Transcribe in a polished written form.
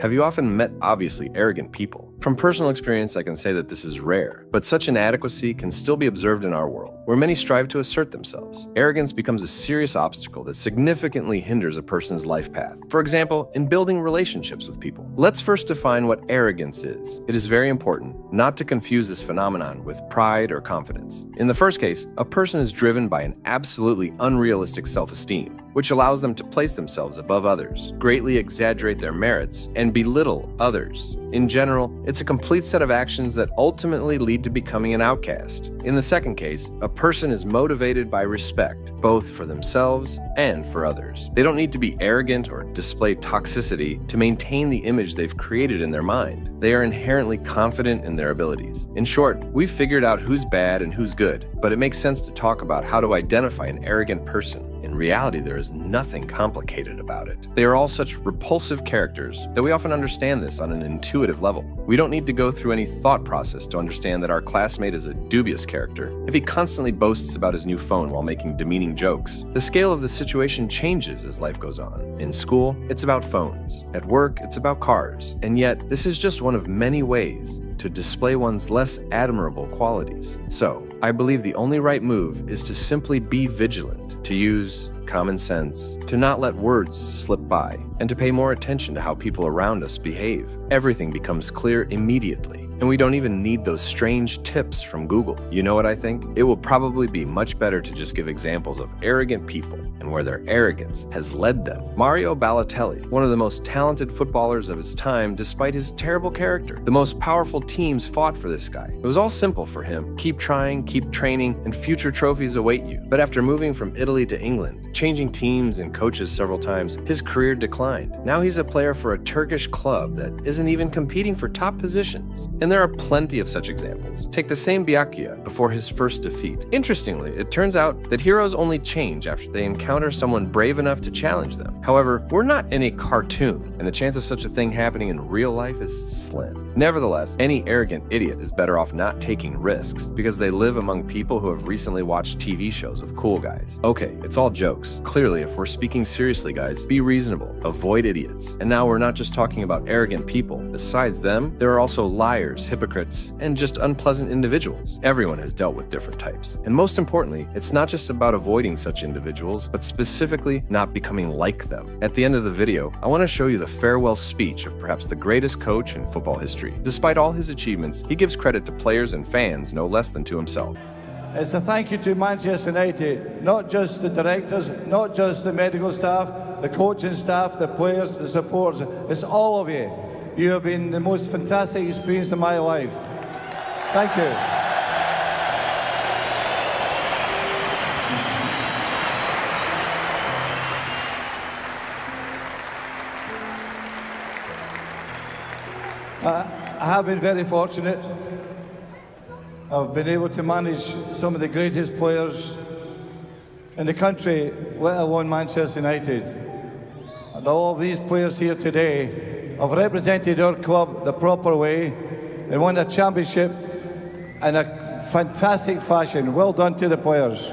Have you often met obviously arrogant people? From personal experience, I can say that this is rare, but such inadequacy can still be observed in our world, where many strive to assert themselves. Arrogance becomes a serious obstacle that significantly hinders a person's life path. For example, in building relationships with people. Let's first define what arrogance is. It is very important not to confuse this phenomenon with pride or confidence. In the first case, a person is driven by an absolutely unrealistic self-esteem, which allows them to place themselves above others, greatly exaggerate their merits, and belittle others. In general, it's a complete set of actions that ultimately lead to becoming an outcast. In the second case, a person is motivated by respect, both for themselves and for others. They don't need to be arrogant or display toxicity to maintain the image they've created in their mind. They are inherently confident in their abilities. In short, we've figured out who's bad and who's good, but it makes sense to talk about how to identify an arrogant person. In reality, there is nothing complicated about it. They are all such repulsive characters that we often understand this on an intuitive level. We don't need to go through any thought process to understand that our classmate is a dubious character if he constantly boasts about his new phone while making demeaning jokes. The scale of the situation changes as life goes on. In school, it's about phones. At work, it's about cars. And yet, this is just one of many ways to display one's less admirable qualities. So, I believe the only right move is to simply be vigilant, to use common sense, to not let words slip by, and to pay more attention to how people around us behave. Everything becomes clear immediately, and we don't even need those strange tips from Google. You know what I think? It will probably be much better to just give examples of arrogant people and where their arrogance has led them. Mario Balotelli, one of the most talented footballers of his time despite his terrible character. The most powerful teams fought for this guy. It was all simple for him. Keep trying, keep training, and future trophies await you. But after moving from Italy to England, changing teams and coaches several times, his career declined. Now he's a player for a Turkish club that isn't even competing for top positions. And there are plenty of such examples. Take the same Byakuya before his first defeat. Interestingly, it turns out that heroes only change after they encounter someone brave enough to challenge them. However, we're not in a cartoon, and the chance of such a thing happening in real life is slim. Nevertheless, any arrogant idiot is better off not taking risks because they live among people who have recently watched TV shows with cool guys. Okay, it's all jokes. Clearly, if we're speaking seriously, guys, be reasonable. Avoid idiots. And now we're not just talking about arrogant people. Besides them, there are also liars, hypocrites, and just unpleasant individuals. Everyone has dealt with different types. And most importantly, it's not just about avoiding such individuals, but specifically not becoming like them. At the end of the video, I want to show you the farewell speech of perhaps the greatest coach in football history. Despite all his achievements, he gives credit to players and fans no less than to himself. It's a thank you to Manchester United, not just the directors, not just the medical staff, the coaching staff, the players, the supporters. It's all of you. You have been the most fantastic experience of my life. Thank you. I have been very fortunate. I've been able to manage some of the greatest players in the country, let alone Manchester United. And all of these players here today have represented our club the proper way and won a championship in a fantastic fashion. Well done to the players.